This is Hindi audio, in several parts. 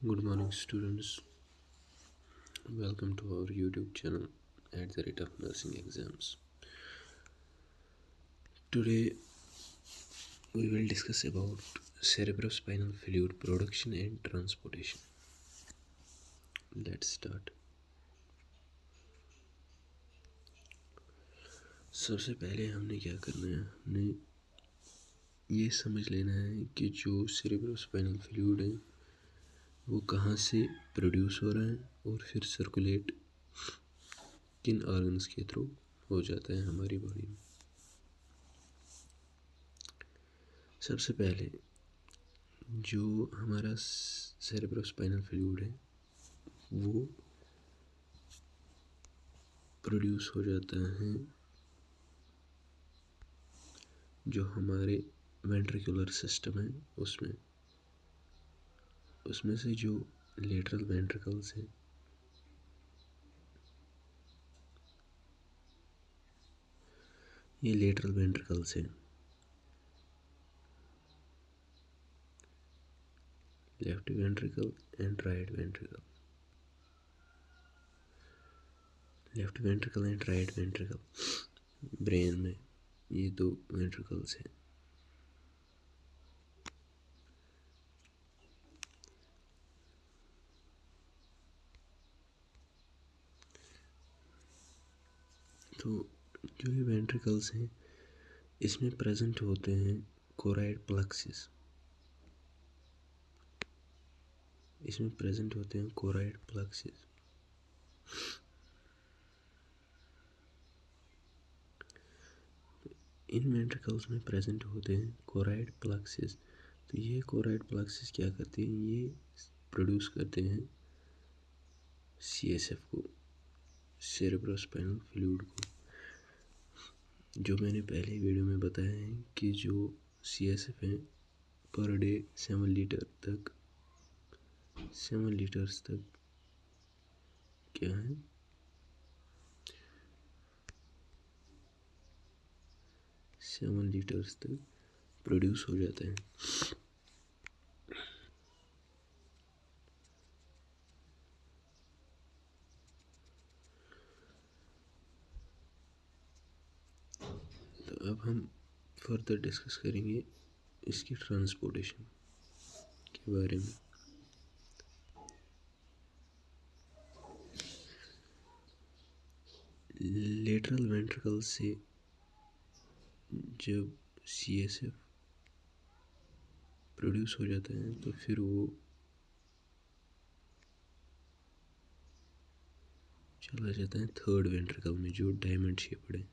Good morning, students. Welcome to our YouTube channel at the rate of nursing exams. Today, we will discuss about cerebrospinal fluid production and transportation. Let's start. सबसे पहले हमने क्या करना है, हमने ये समझ लेना है कि जो cerebrospinal fluid है वो कहाँ से प्रोड्यूस हो रहा है और फिर सर्कुलेट किन ऑर्गन्स के थ्रू हो जाता है हमारी बॉडी में। सबसे पहले जो हमारा सेरेब्रोस्पाइनल फ्लूइड है वो प्रोड्यूस हो जाता है जो हमारे वेंट्रिकुलर सिस्टम है उसमें से जो लेटरल वेंट्रिकल्स हैं ये लेटरल वेंट्रिकल्स हैं, left ventricle and right ventricle, left ventricle and right ventricle. Brain में ये दो वेंट्रिकल्स हैं। तो जो ये वेंट्रिकल्स हैं इसमें प्रेजेंट होते हैं कोराइड प्लेक्सिस, इसमें प्रेजेंट होते हैं कोराइड प्लेक्सिस। इन वेंट्रिकल्स में प्रेजेंट होते हैं कोराइड प्लेक्सिस। तो ये कोराइड प्लेक्सिस क्या करते हैं, ये प्रोड्यूस करते हैं CSF को, सेरेब्रोस्पाइनल फ्लूइड को। जो मैंने पहले वीडियो में बताया है कि जो CSF है पर डे 7 लीटर्स तक क्या है, 7 लीटर्स तक प्रोड्यूस हो जाता है। तो अब हम फर्दर डिस्कस करेंगे इसकी ट्रांसपोर्टेशन के बारे में। लेटरल वेंट्रिकल से जब CSF प्रोड्यूस हो जाता है तो फिर वो चला जाता है थर्ड वेंट्रिकल में जो डायमंड शेप्ड है।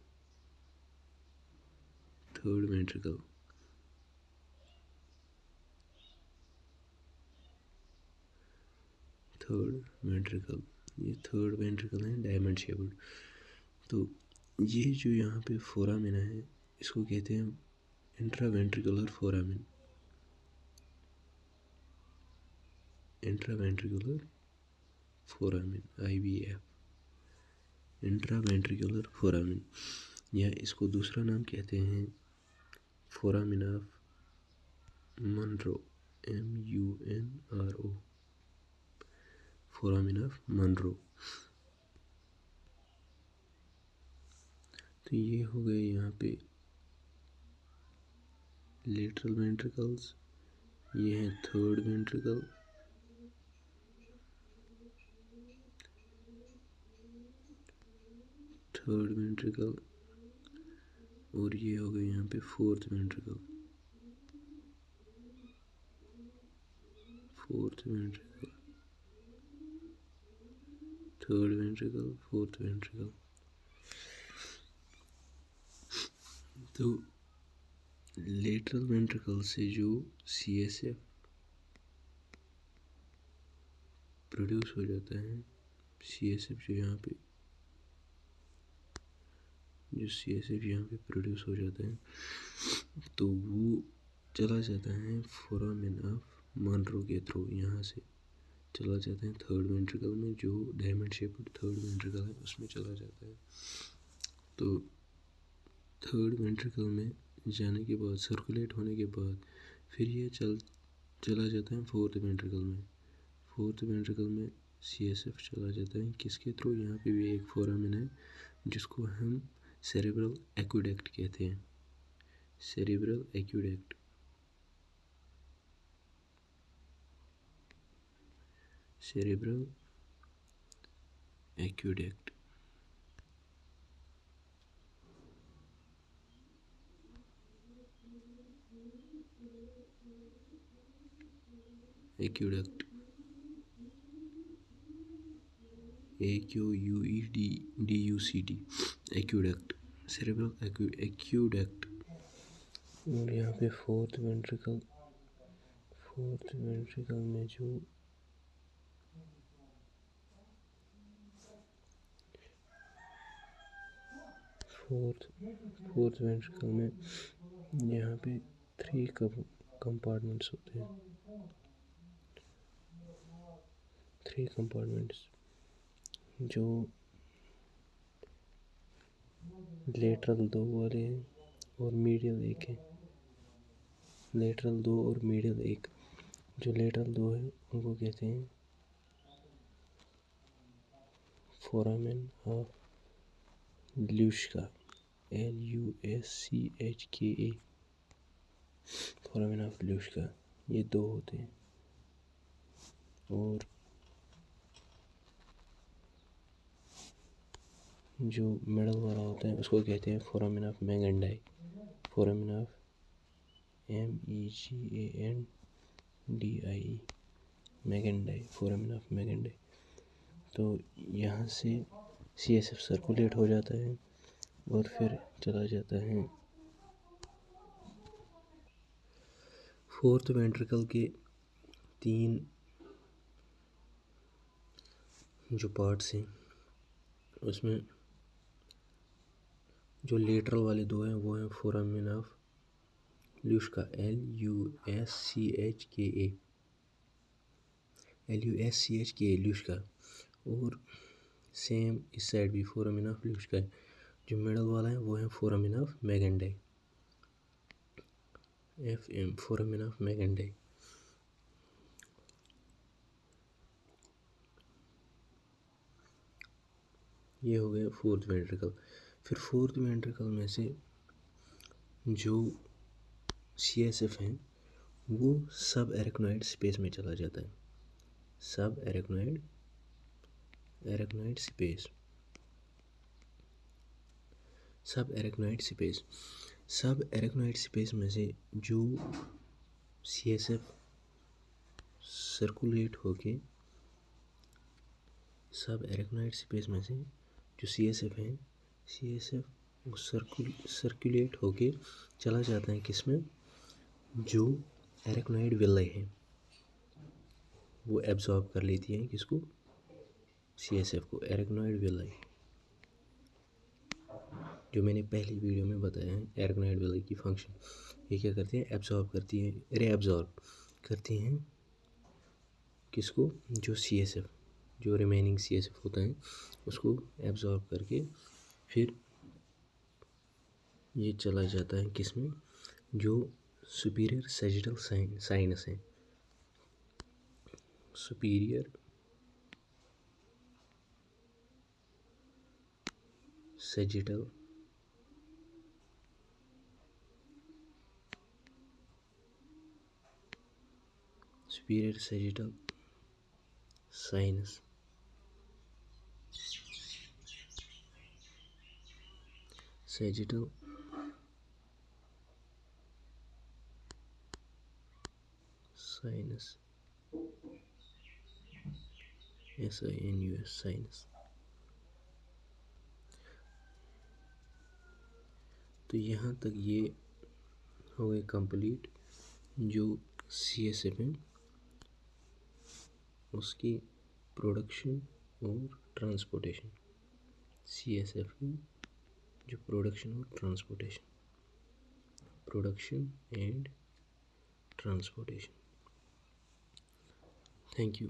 थर्ड वेंट्रिकल, ये थर्ड वेंट्रिकल है डायमंड शेप्ड। तो ये जो यहाँ पे फोरामिना है इसको कहते हैं intraventricular foramen, intraventricular foramen IVF, intraventricular foramen, या इसको दूसरा नाम कहते हैं foramen of Munro, MUNRO, foramen of Munro. तो ये हो गए यहाँ पे लेटरल वेंट्रिकल्स, ये है थर्ड वेंट्रिकल, और ये हो गए यहाँ पे fourth ventricle, third ventricle, fourth ventricle. तो लेटरल वेंट्रिकल से जो CSF प्रोड्यूस हो जाता है, CSF जो यहाँ पे प्रोड्यूस हो जाता है तो वो चला जाता है फोरामिन ऑफ मनरो के थ्रू, यहाँ से चला जाता है थर्ड वेंट्रिकल में जो डायमंड शेप्ड थर्ड वेंट्रिकल है उसमें चला जाता है। तो थर्ड वेंट्रिकल में जाने के बाद, सर्कुलेट होने के बाद फिर ये चला जाता है फोर्थ वेंट्रिकल में। फोर्थ वेंट्रिकल में CSF चला जाता है किसके थ्रू? यहाँ पे भी एक फोरामेन है जिसको हम सेरेब्रल एक्वेडक्ट कहते हैं। Cerebral aqueduct, cerebral aqueduct. Aqueduct, AQUEDDUCT, aqueduct, cerebral aqueduct. और यहाँ पे फोर्थ वेंट्रिकल में जो फोर्थ वेंट्रिकल में यहाँ पे 3 कंपार्टमेंट्स होते हैं। 3 कंपार्टमेंट्स जो लेटरल 2 वाले हैं और मीडियल 1 है। लेटरल 2 और मीडियल 1। जो लेटरल 2 है उनको कहते हैं foramen of Luschka, LUSCHKA, foramen of Luschka. ये 2 होते हैं। और जो मिडल वाला होता है उसको कहते हैं foramen of Magendie, foramen of MEGANDIE, Magendie, foramen of Magendie. तो यहाँ से CSF सर्कुलेट हो जाता है और फिर चला जाता है फोर्थ वेंट्रिकल के 3 जो पार्ट्स हैं उसमें जो लेटरल वाले 2 हैं वो हैं फोरामेन ऑफ ल्यूश्का, LUSCHKA ल्यूश्का। और सेम इस साइड भी फोरामेन ऑफ ल्यूश्का है। जो मिडल वाला है वो है foramen of Magendie, FM, foramen of Magendie. ये हो गया फोर्थ वेंट्रिकल। फिर फोर्थ वेंट्रिकल में से जो CSF हैं वो सब एरेक्नॉइड स्पेस में चला जाता है। सब एरेक्नॉइड स्पेस, सब एरेक्नॉइड स्पेस। सब एरेक्नॉइड स्पेस में से जो CSF सर्कुलेट होके, सब एरेक्नॉइड स्पेस में से जो CSF हैं, CSF वो सर्कुलेट होके चला जाता है किसमें? जो एरेक्नॉइड विलाई है वो एब्जॉर्ब कर लेती है किसको? CSF को, एरेक्नॉइड विलाई। जो मैंने पहली वीडियो में बताया है एरेक्नॉइड विलाई की फंक्शन। ये क्या करती है? एब्जॉर्ब करती है, रीअब्जॉर्ब करती हैं किसको? जो CSF, जो रिमेनिंग CSF होता है उसको एब्जॉर्ब करके फिर ये चला जाता है किसमें? जो सुपीरियर सैजिटल साइनस है, superior sagittal sinus, sagittal sinus, SINUS sinus. तो यहाँ तक ये हो गए कंप्लीट जो CSF है उसकी प्रोडक्शन और ट्रांसपोर्टेशन। CSF की जो प्रोडक्शन और transportation, production and transportation. Thank you.